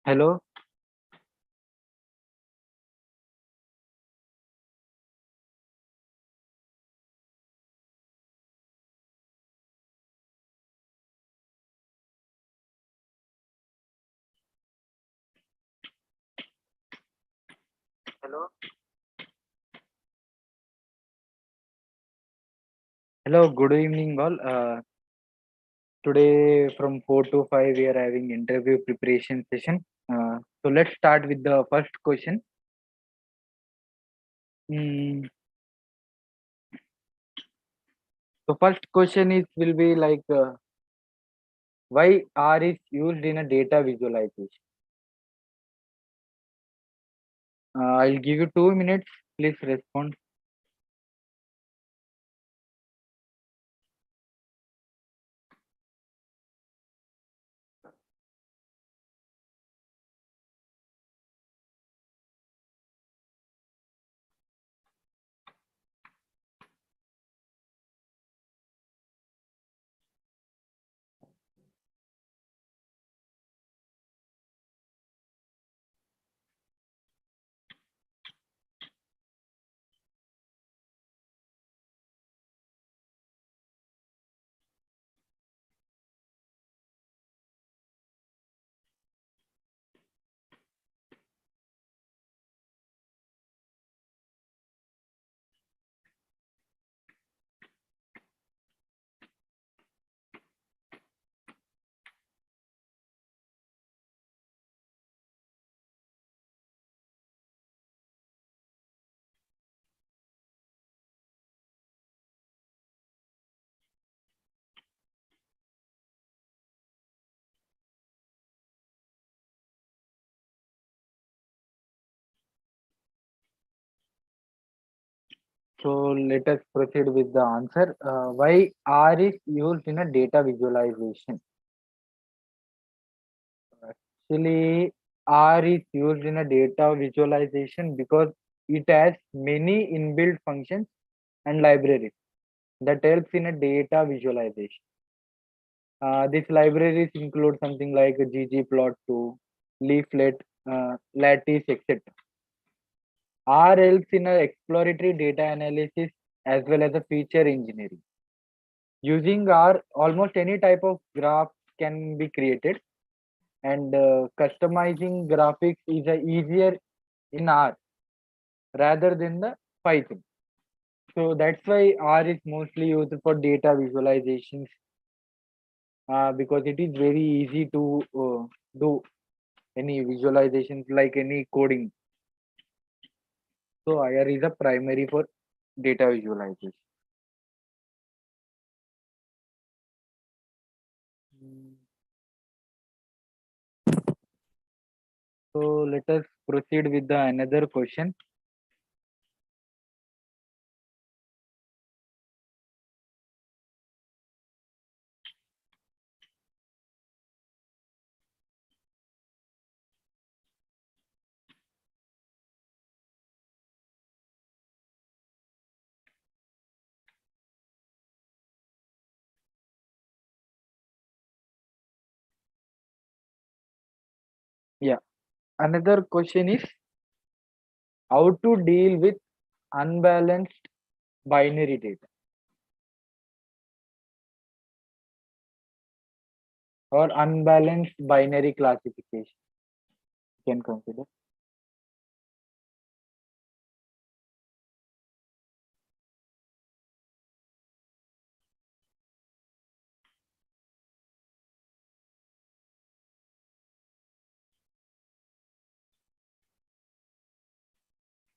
Hello, hello, hello. Good evening, all. Today from 4 to 5, we are having interview preparation session. So let's start with the first question. Mm, so first question is will be like why R is used in a data visualization. I'll give you 2 minutes. Please respond. So let us proceed with the answer. Why R is used in a data visualization. Actually, R is used in a data visualization because it has many inbuilt functions and libraries that helps in a data visualization. These libraries include something like ggplot2, leaflet, lattice, etc. R helps in a exploratory data analysis as well as a feature engineering. Using R, almost any type of graph can be created, and customizing graphics is easier in R rather than the Python. So that's why R is mostly used for data visualizations because it is very easy to do any visualizations like any coding. So IR is a primary for data visualization. Mm, So let us proceed with the another question. Yeah, another question is how to deal with unbalanced binary data or unbalanced binary classification. You can consider.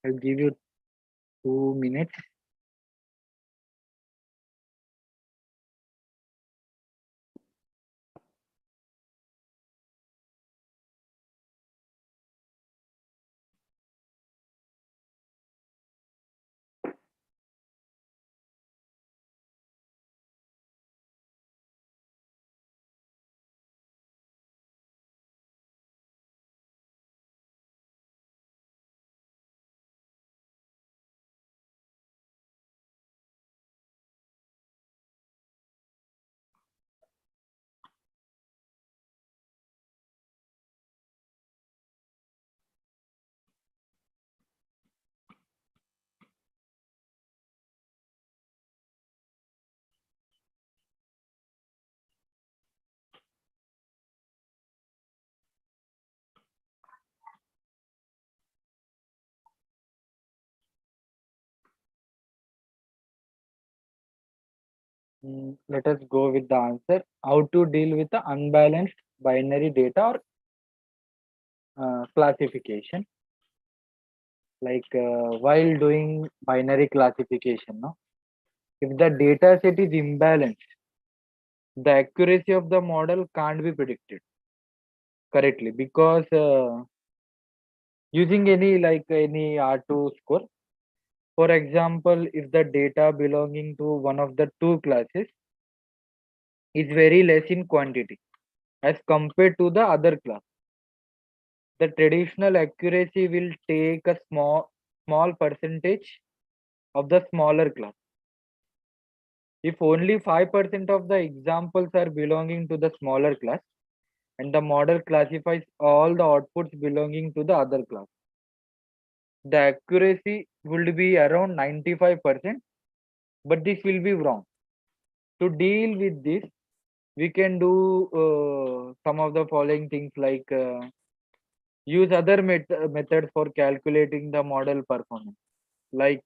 I'll give you 2 minutes. Let us go with the answer. How to deal with the unbalanced binary data or classification. Like while doing binary classification, no? If the data set is imbalanced, the accuracy of the model can't be predicted correctly because using any R2 score. For example, if the data belonging to one of the two classes is very less in quantity as compared to the other class, the traditional accuracy will take a small percentage of the smaller class. If only 5% of the examples are belonging to the smaller class and the model classifies all the outputs belonging to the other class, the accuracy will be around 95%, but this will be wrong. To deal with this, we can do some of the following things like use other methods for calculating the model performance, like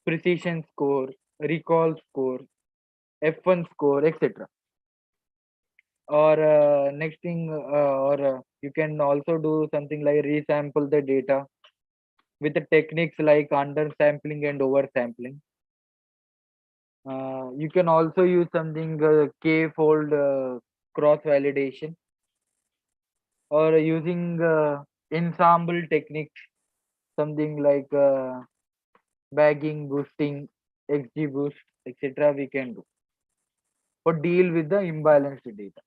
precision score, recall score, F1 score, etc. Or next thing, or you can also do something like resample the data with the techniques like undersampling and oversampling. You can also use something k-fold cross validation or using ensemble techniques, something like bagging, boosting, XG boost, etc. We can do or deal with the imbalanced data.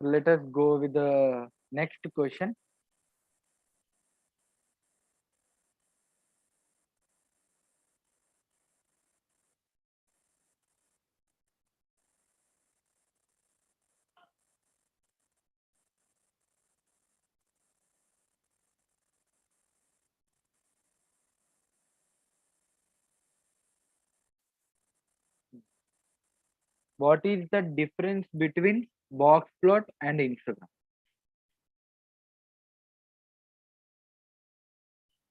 Let us go with the next question. What is the difference between box plot and Instagram?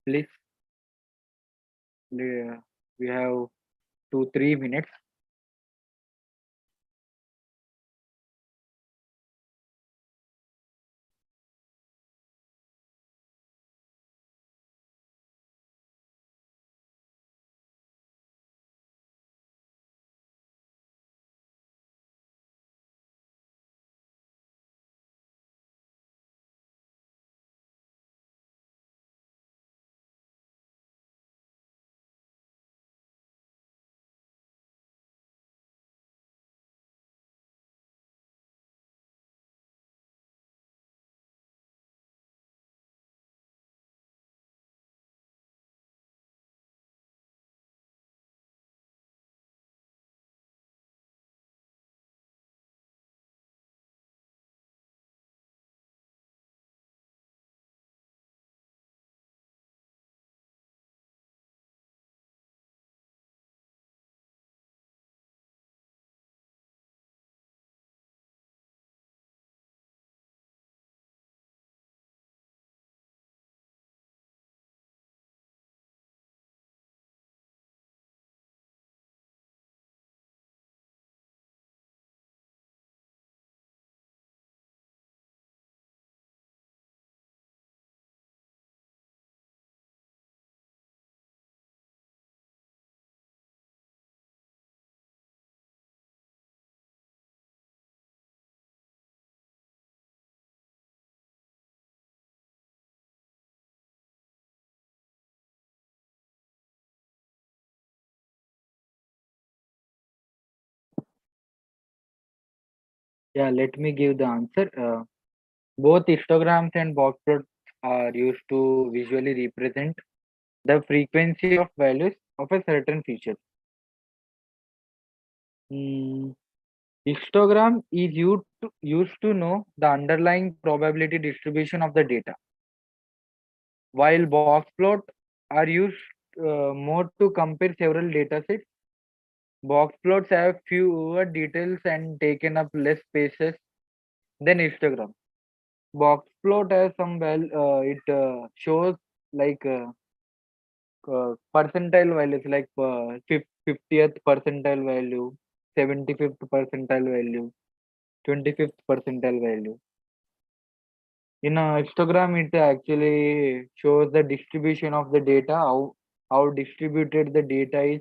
Please, we have 2 3 minutes. Yeah, let me give the answer. Both histograms and box plots are used to visually represent the frequency of values of a certain feature. Mm, histogram is used to know the underlying probability distribution of the data, while box plot are used more to compare several data sets. Box plots have fewer details and taken up less spaces than histogram. Box plot has some it shows like percentile values like 50th percentile value, 75th percentile value, 25th percentile value. In a histogram, it actually shows the distribution of the data, how distributed the data is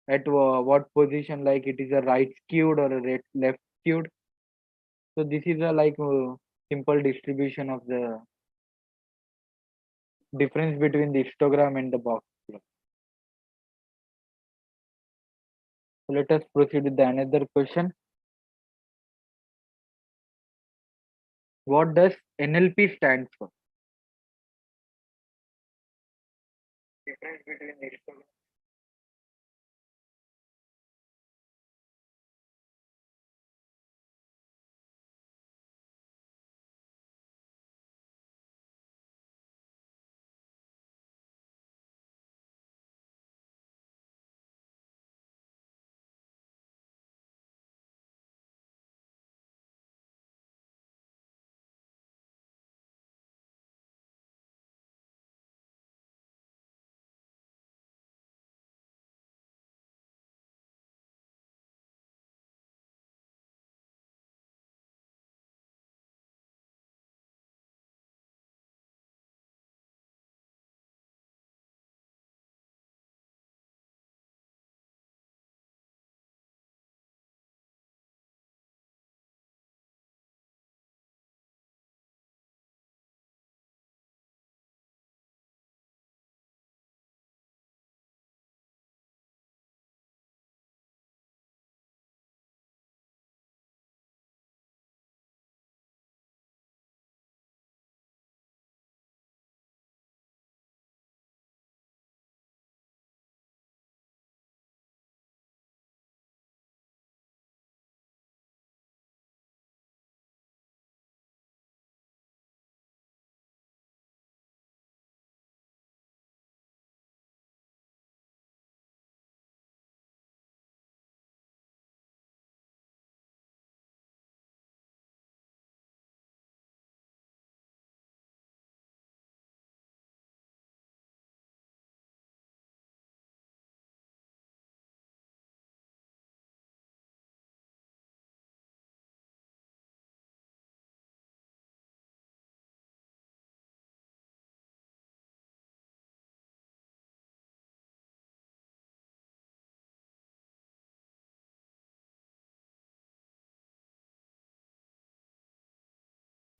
at what position, like it is a right skewed or a left skewed. So this is a like simple distribution of the difference between the histogram and the box plot. So let us proceed with the another question. What does NLP stands for? Difference between histogram.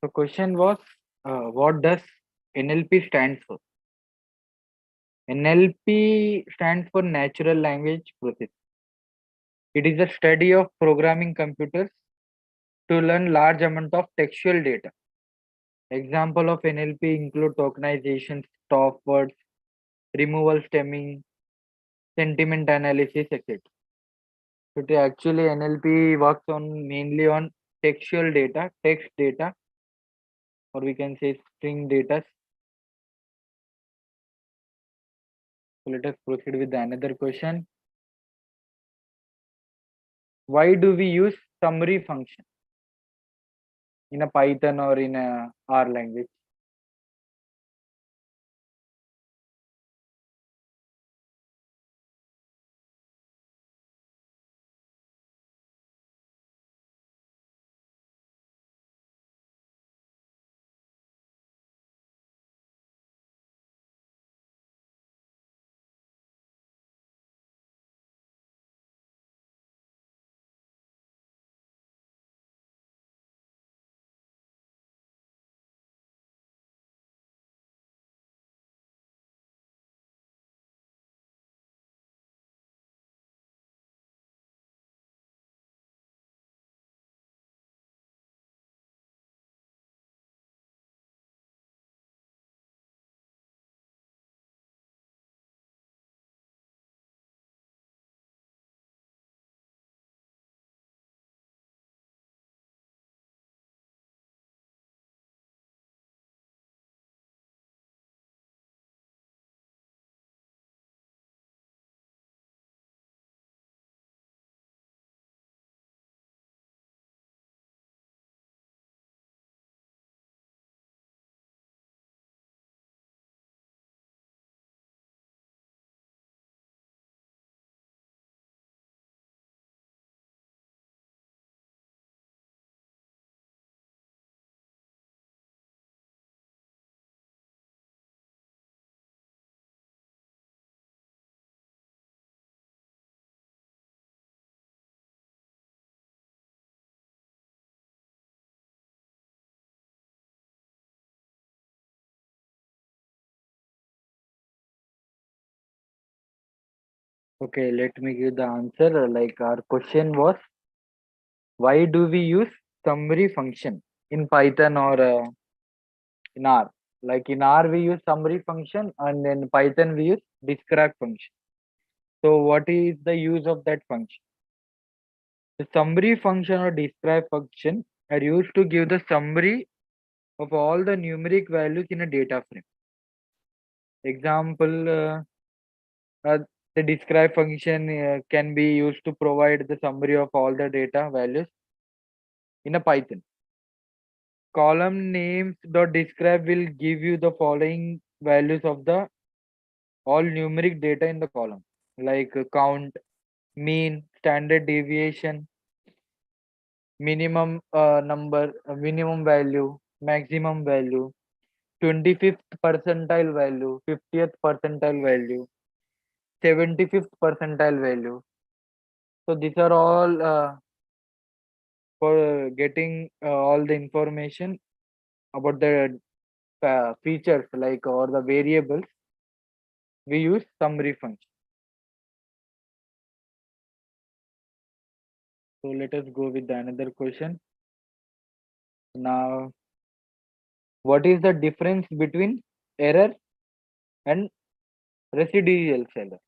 So question was, what does NLP stands for? NLP stands for Natural Language Processing. It is a study of programming computers to learn large amount of textual data. Example of NLP include tokenization, stop words, removal stemming, sentiment analysis, etc. So actually NLP works on mainly on textual data, text data, or we can say string data. So let us proceed with another question. Why do we use summary function in a Python or in a R language? Okay, let me give the answer. Like our question was, why do we use summary function in Python or in R? Like in R we use summary function and in Python we use describe function. So what is the use of that function? The summary function or describe function are used to give the summary of all the numeric values in a data frame. Example, uh, the describe function can be used to provide the summary of all the data values in a Python. Column names dot describe will give you the following values of the all numeric data in the column, like count, mean, standard deviation, minimum number, minimum value, maximum value, 25th percentile value, 50th percentile value, 75th percentile value. So these are all for getting all the information about the features like or the variables. We use summary function. So let us go with the another question. Now, what is the difference between error and residual error?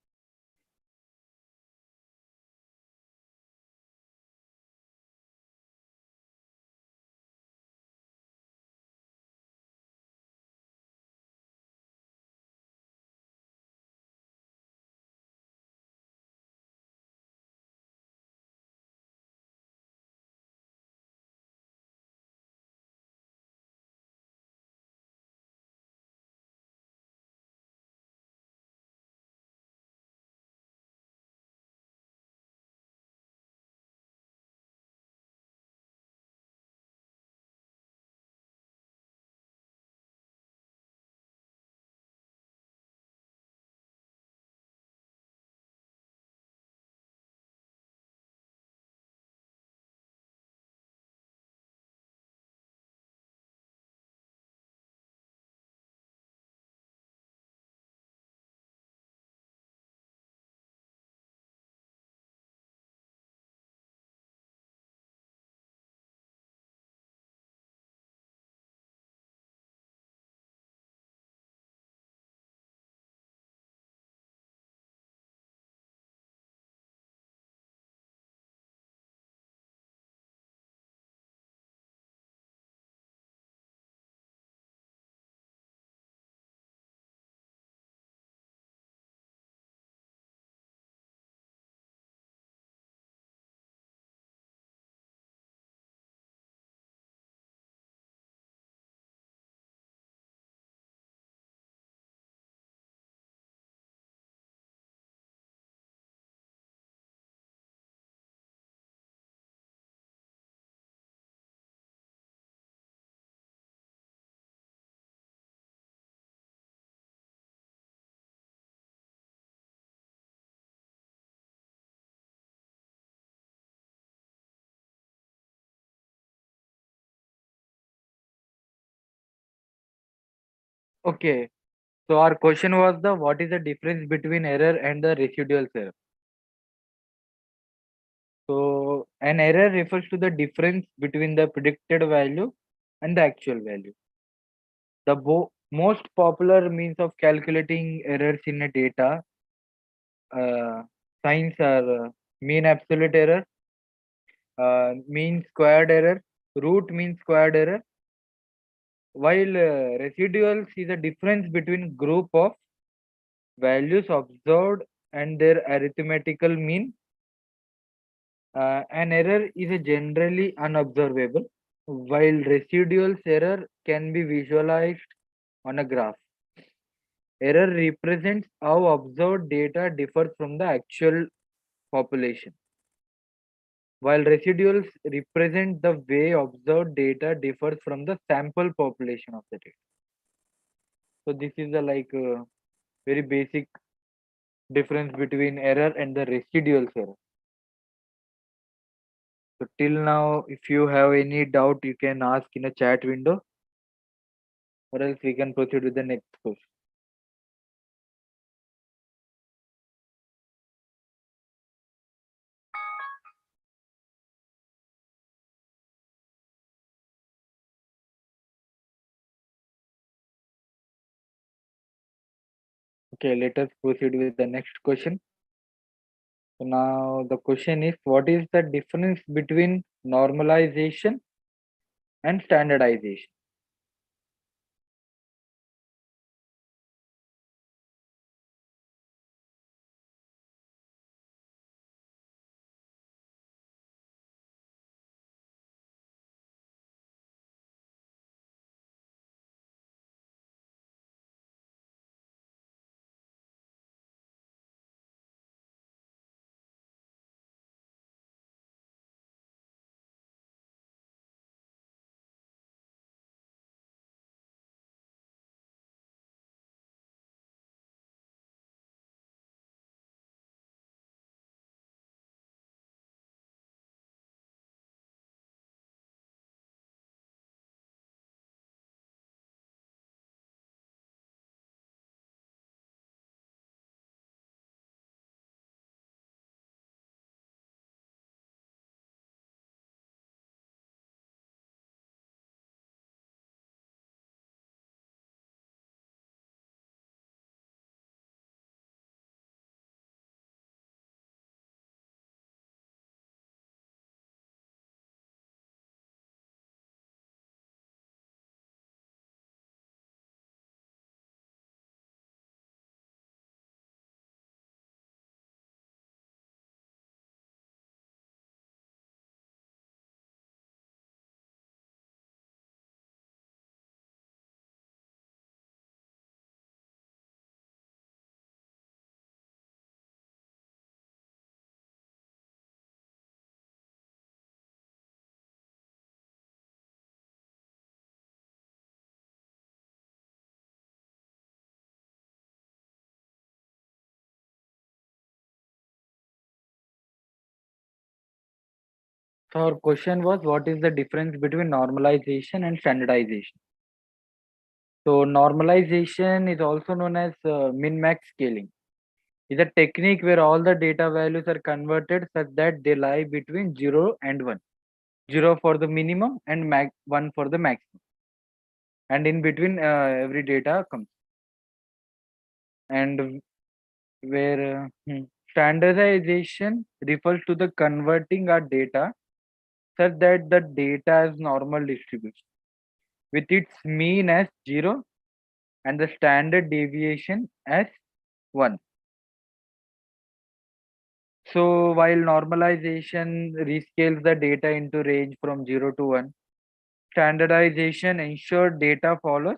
Okay, so our question was the what is the difference between error and the residual error? So an error refers to the difference between the predicted value and the actual value. The most popular means of calculating errors in a data signs are mean absolute error, mean squared error, root mean squared error, while residuals is a difference between group of values observed and their arithmetical mean. An error is a generally unobservable, while residual error can be visualized on a graph. Error represents how observed data differs from the actual population, while residuals represent the way observed data differs from the sample population of the data. So this is the like very basic difference between error and the residual error. So till now, if you have any doubt, you can ask in a chat window, or else we can proceed with the next question. Okay, let us proceed with the next question. So now the question is, what is the difference between normalization and standardization? So our question was, what is the difference between normalization and standardization? So normalization is also known as min-max scaling. Is a technique where all the data values are converted such that they lie between 0 and 1. 0 for the minimum and 1 for the maximum. And in between every data comes. And where standardization refers to the converting our data such that the data is normal distribution with its mean as 0 and the standard deviation as 1. So while normalization rescales the data into range from 0 to 1, standardization ensures data follows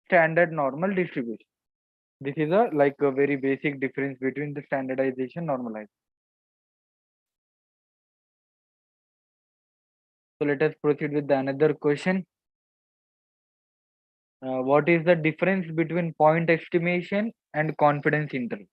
standard normal distribution. This is a like a very basic difference between the standardization normalization. So let us proceed with the another question. What is the difference between point estimation and confidence interval?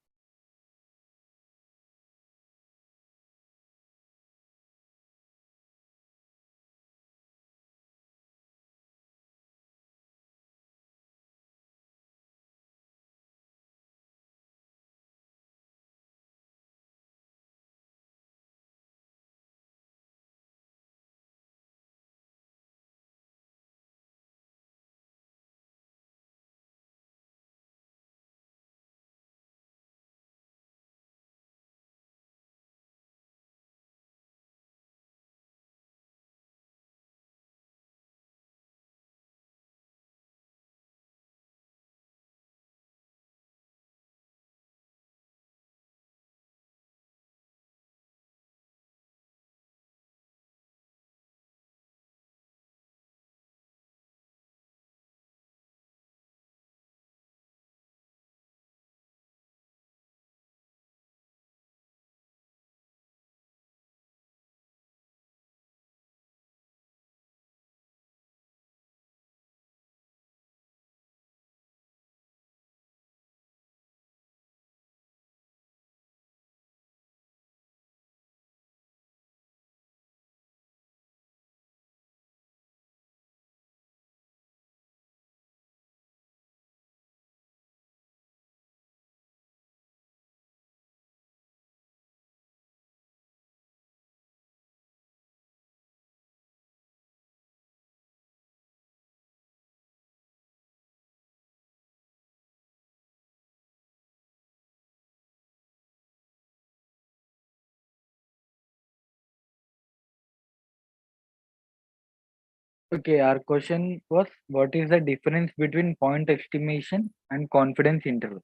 Okay, our question was, what is the difference between point estimation and confidence interval?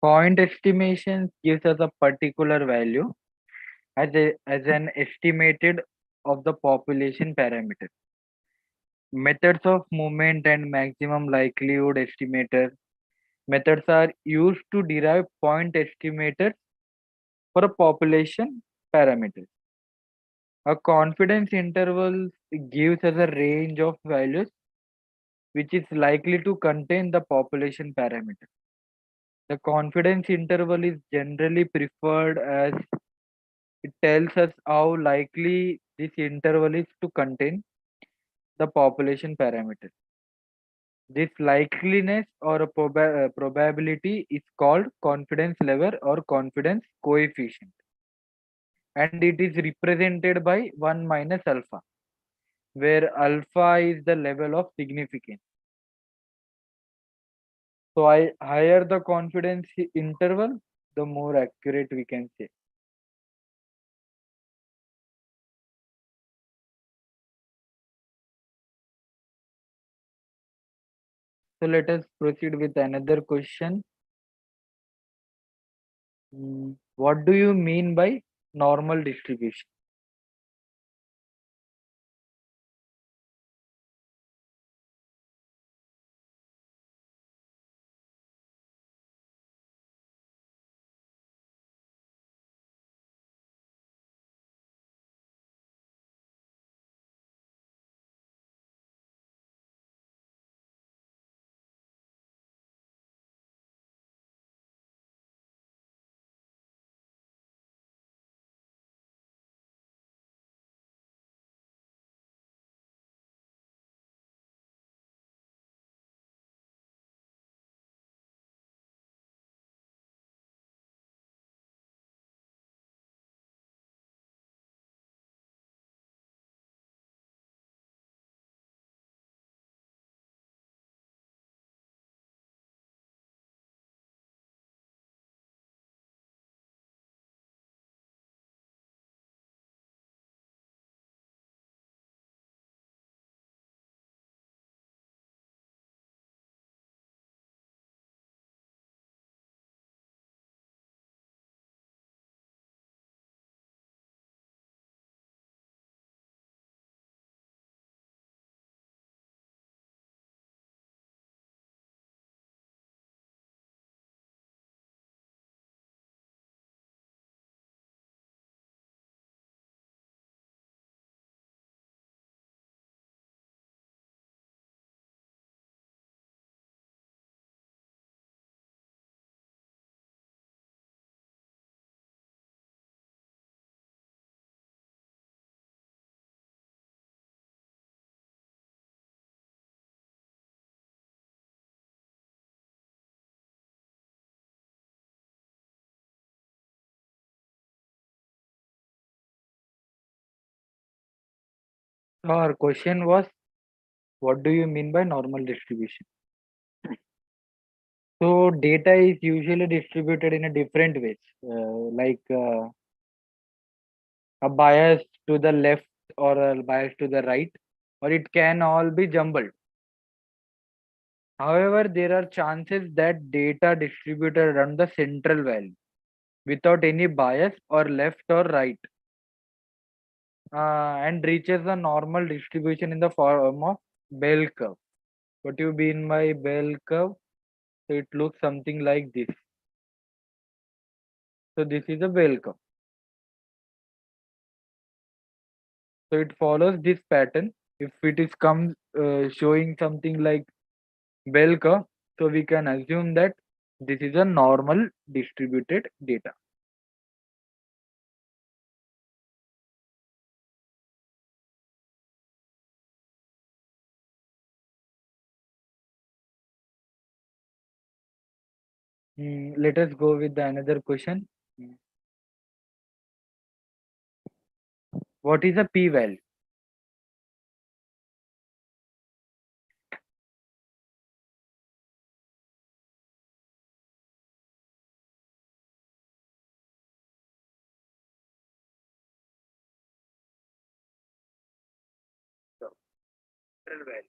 Point estimation gives us a particular value as an estimated of the population parameter. Methods of movement and maximum likelihood estimator methods are used to derive point estimators for a population parameter. A confidence interval gives us a range of values which is likely to contain the population parameter. The confidence interval is generally preferred as it tells us how likely this interval is to contain the population parameter. This likeliness or a probability is called confidence level or confidence coefficient, and it is represented by 1 minus alpha, where alpha is the level of significance. So, higher the confidence interval, the more accurate we can say. So, let us proceed with another question. What do you mean by normal distribution? So our question was, what do you mean by normal distribution? So data is usually distributed in a different ways, like a bias to the left or a bias to the right, or it can all be jumbled. However, there are chances that data distributed around the central value without any bias or left or right, and reaches the normal distribution in the form of bell curve. What do you mean by bell curve? So it looks something like this. So this is a bell curve. So it follows this pattern. If it is comes showing something like bell curve, so we can assume that this is a normal distributed data. Let us go with the another question. Mm, What is a p-value? neutral value.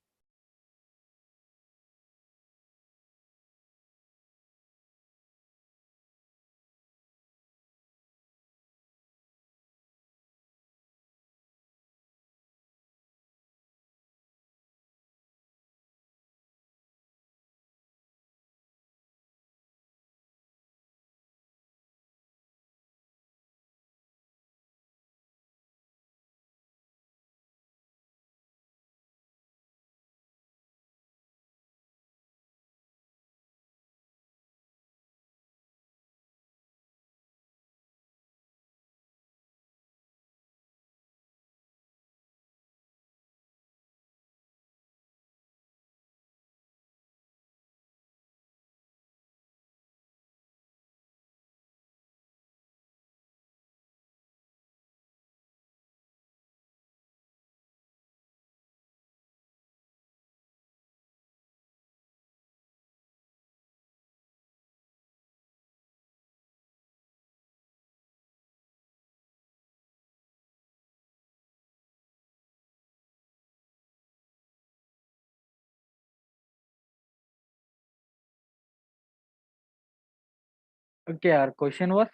Okay, our question was,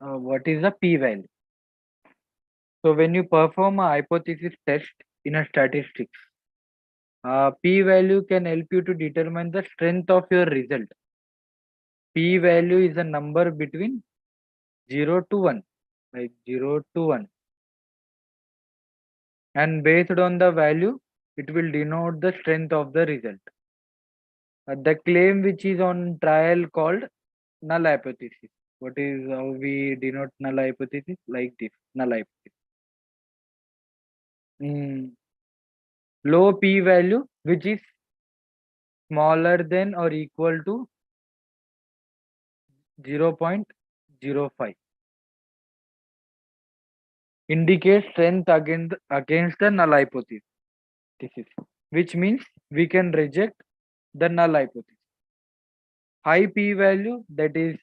what is the p-value? So when you perform a hypothesis test in a statistics, p-value can help you to determine the strength of your result. P-value is a number between 0 to 1, like 0 to 1. And based on the value, it will denote the strength of the result. The claim which is on trial called null hypothesis. What is how we denote null hypothesis? Like this, null hypothesis. Low p-value which is smaller than or equal to 0.05 indicates strength against the null hypothesis, which means we can reject the null hypothesis. High p-value, that is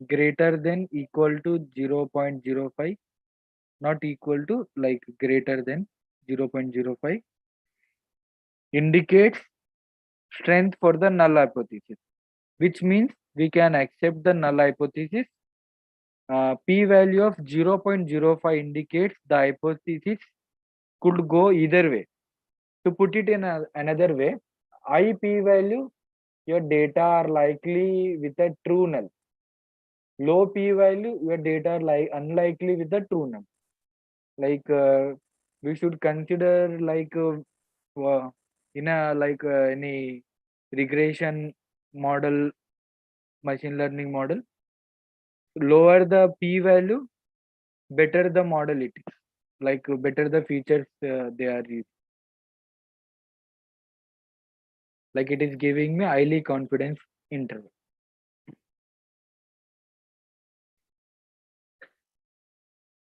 greater than equal to 0.05, not equal to, like greater than 0.05, indicates strength for the null hypothesis, which means we can accept the null hypothesis. P-value of 0.05 indicates the hypothesis could go either way. To put it in another way, high p-value, your data are likely with a true null. Low p-value, your data are like unlikely with a true null. Like we should consider like in a like any regression model, machine learning model. Lower the p-value, better the model it is. Like better the features they are used. Like it is giving me highly confidence interval.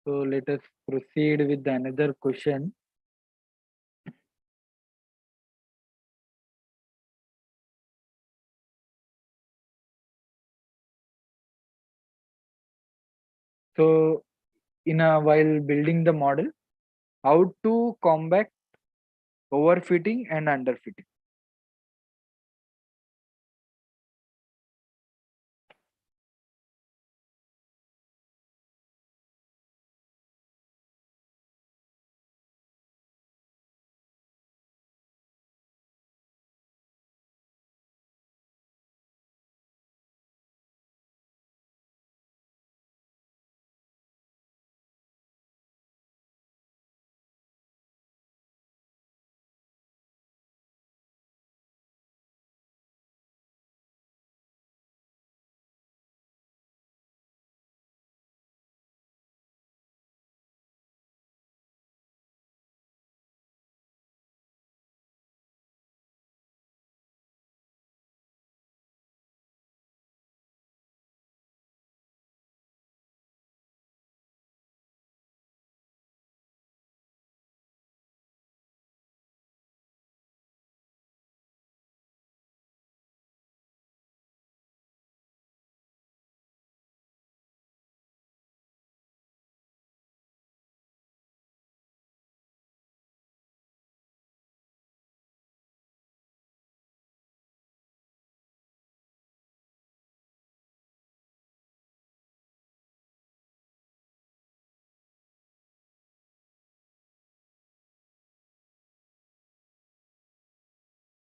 So let us proceed with another question. So in a while building the model, how to combat overfitting and underfitting.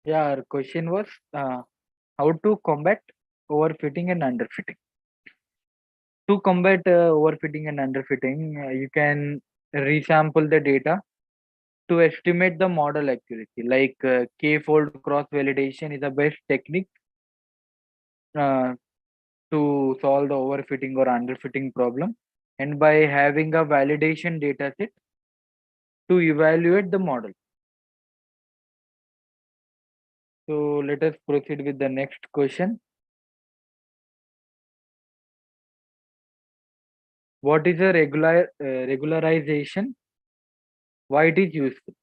Yeah, our question was how to combat overfitting and underfitting. To combat overfitting and underfitting, you can resample the data to estimate the model accuracy. Like k-fold cross validation is the best technique uh, to solve the overfitting or underfitting problem. And by having a validation data set to evaluate the model. So let us proceed with the next question. What is a regularization? Why it is useful?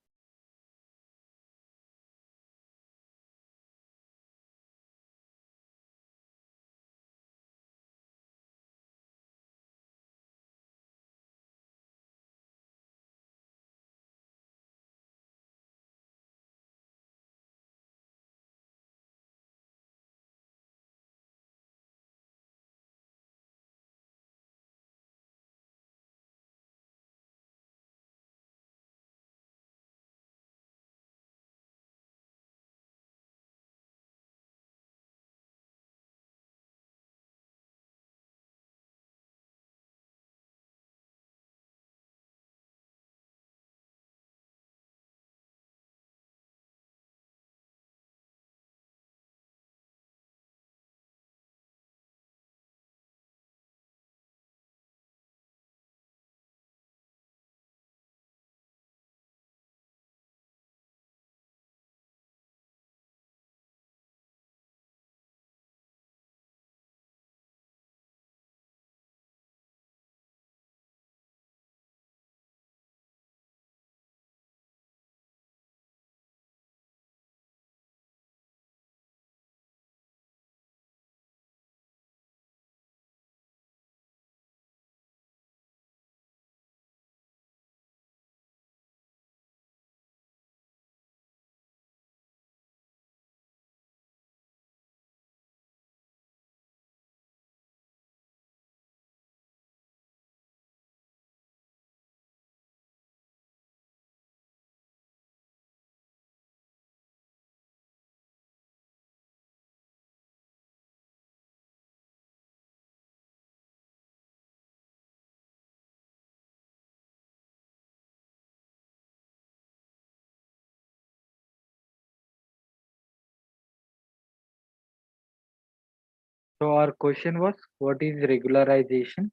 So our question was what is regularization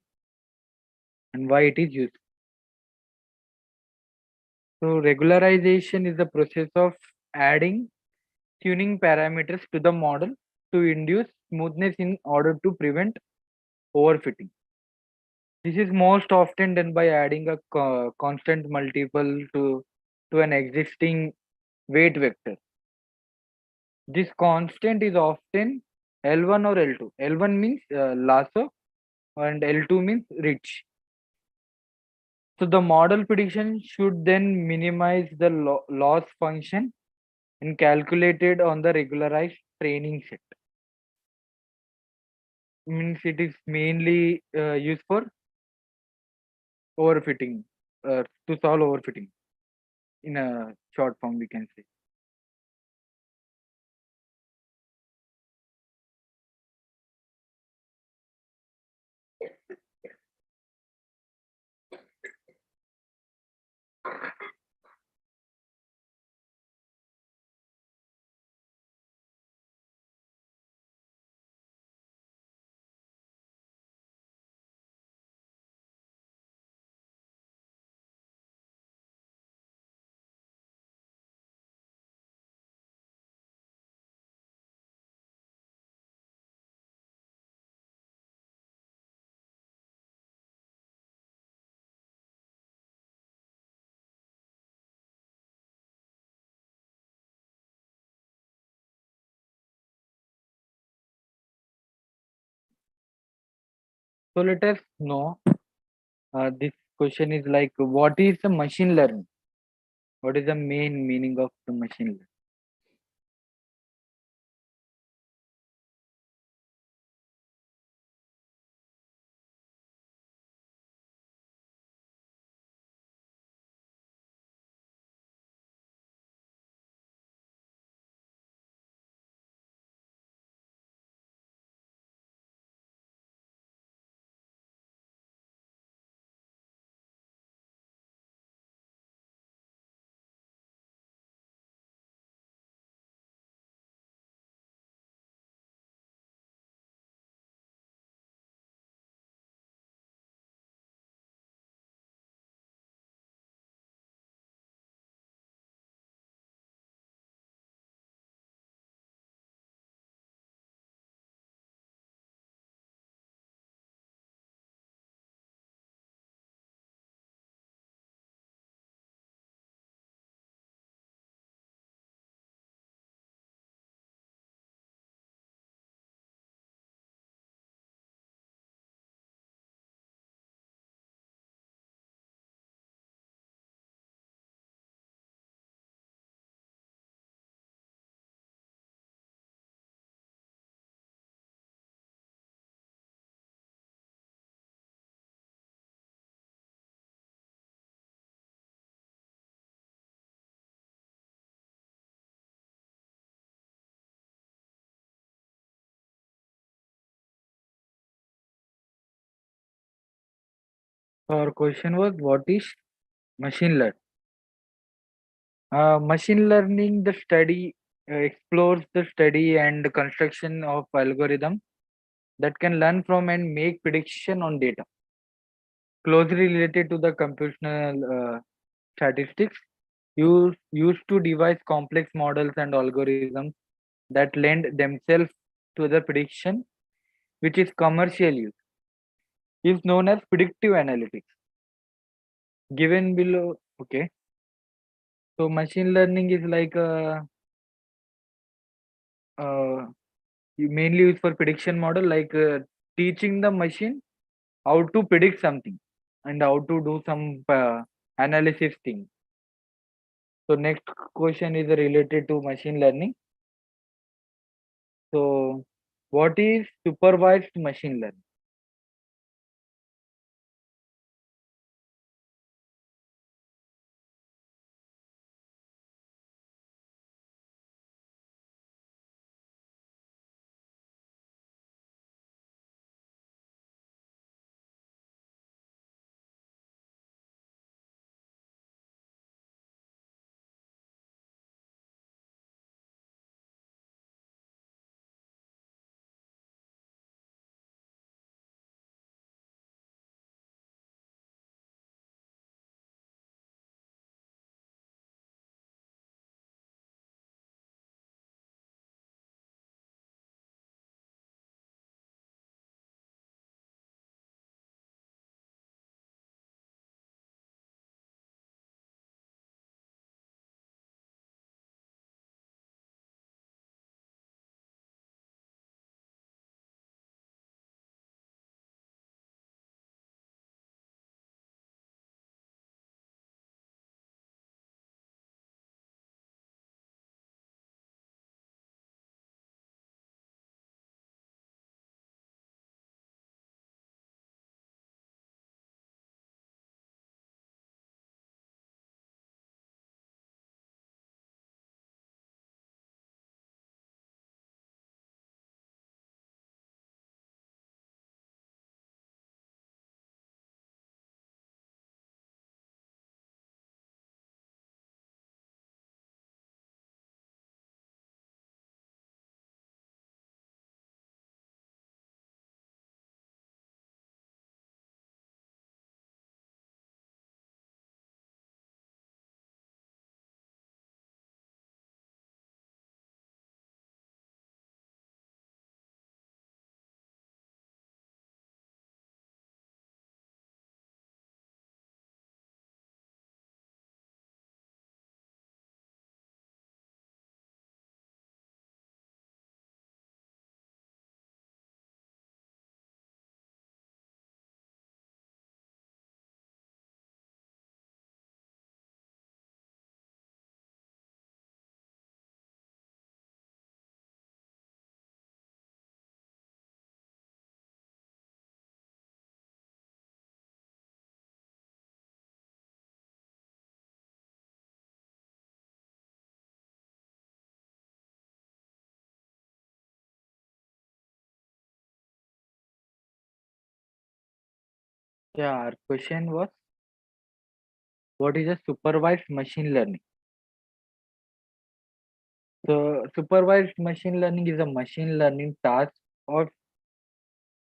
and why it is useful? So regularization is the process of adding tuning parameters to the model to induce smoothness in order to prevent overfitting. This is most often done by adding a constant multiple to an existing weight vector. This constant is often L1 or L2. L1 means lasso and L2 means rich. So the model prediction should then minimize the loss function and calculated on the regularized training set. Means it is mainly used for overfitting, to solve overfitting in a short form we can say. So let us know, this question is like what is the machine learning? What is the main meaning of the machine learning? Our question was, what is machine learning? Machine learning, the study explores the study and construction of algorithm that can learn from and make prediction on data closely related to the computational statistics used to devise complex models and algorithms that lend themselves to the prediction, which is commercial use, is known as predictive analytics. Given below, okay. So machine learning is like uh, mainly used for prediction model, like teaching the machine how to predict something and how to do some analysis thing. So next question is related to machine learning. So what is supervised machine learning? Yeah, our question was, what is a supervised machine learning? So supervised machine learning is a machine learning task of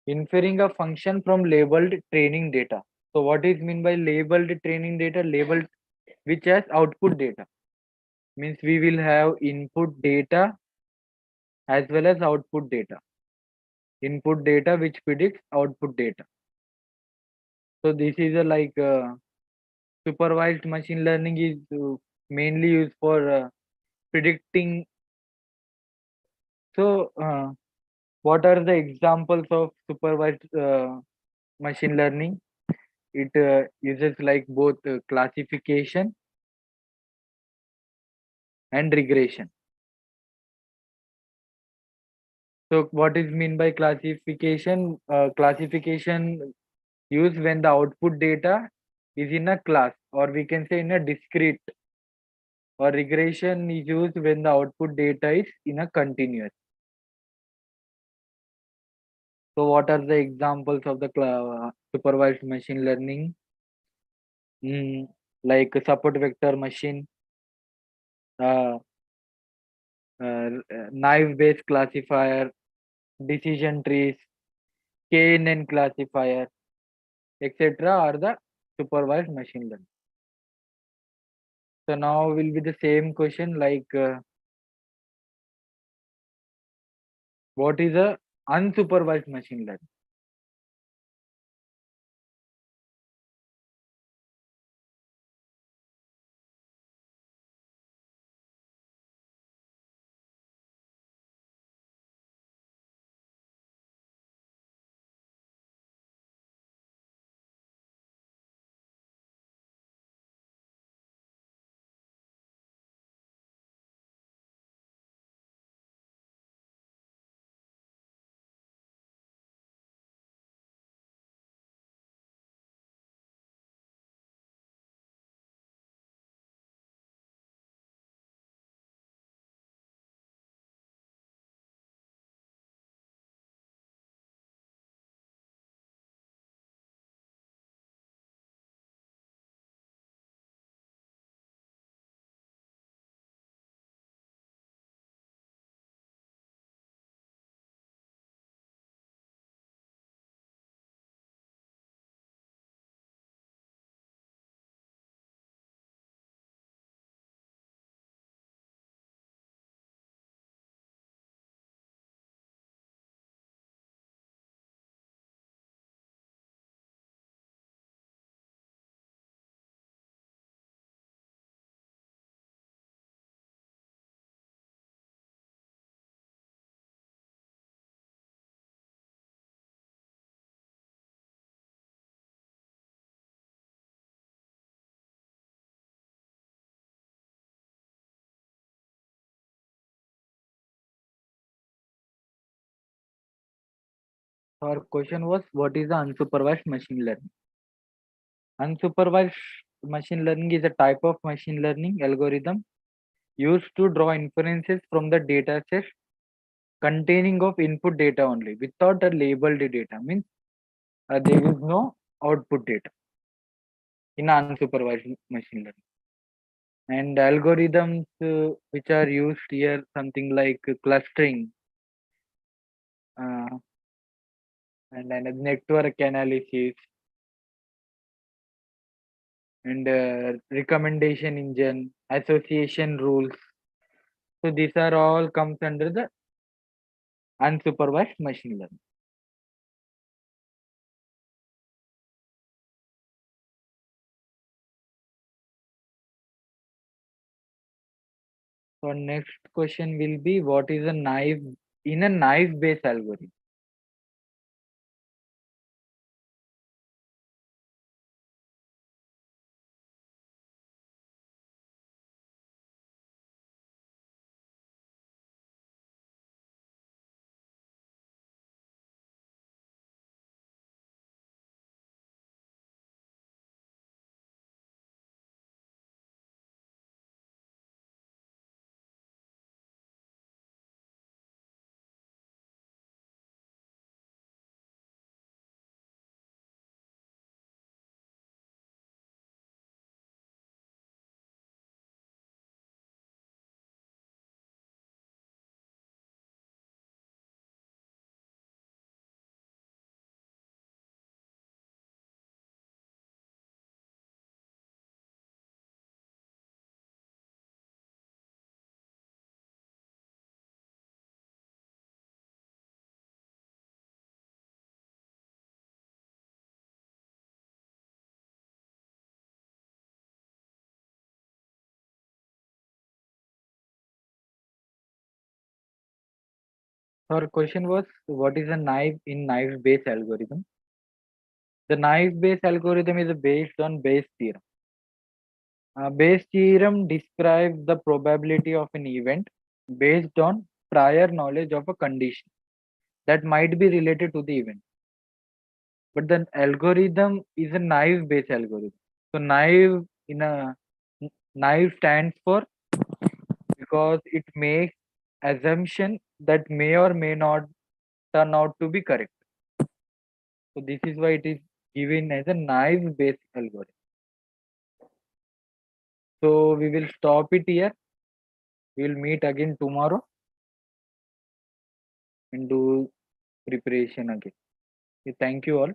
inferring a function from labeled training data. So what is mean by labeled training data? Labeled which has output data. Means we will have input data as well as output data. Input data which predicts output data. So this is a like supervised machine learning is mainly used for predicting. So what are the examples of supervised machine learning? It uses like both classification and regression. So what is mean by classification? Classification used when the output data is in a class, or we can say in a discrete, or regression is used when the output data is in a continuous. So what are the examples of the supervised machine learning? Mm, like support vector machine, uh, knife-based classifier, decision trees, KNN classifier, etc. are the supervised machine learning. So now will be the same question like what is a unsupervised machine learning? Our question was what is the unsupervised machine learning? Unsupervised machine learning is a type of machine learning algorithm used to draw inferences from the data set containing of input data only without a labeled data. Means there is no output data in unsupervised machine learning. And algorithms which are used here, something like clustering uh, and then network analysis and recommendation engine, association rules. So these are all comes under the unsupervised machine learning. So next question will be what is a knife in a knife based algorithm? Our question was what is a knife in knife based algorithm? The knife based algorithm is based on Bayes theorem. Bayes theorem describes the probability of an event based on prior knowledge of a condition that might be related to the event. But the algorithm is a naive based algorithm. So naive in a naive stands for because it makes assumption that may or may not turn out to be correct. So this is why it is given as a nice basic algorithm. So we will stop it here. We will meet again tomorrow and do preparation again. Okay, thank you all.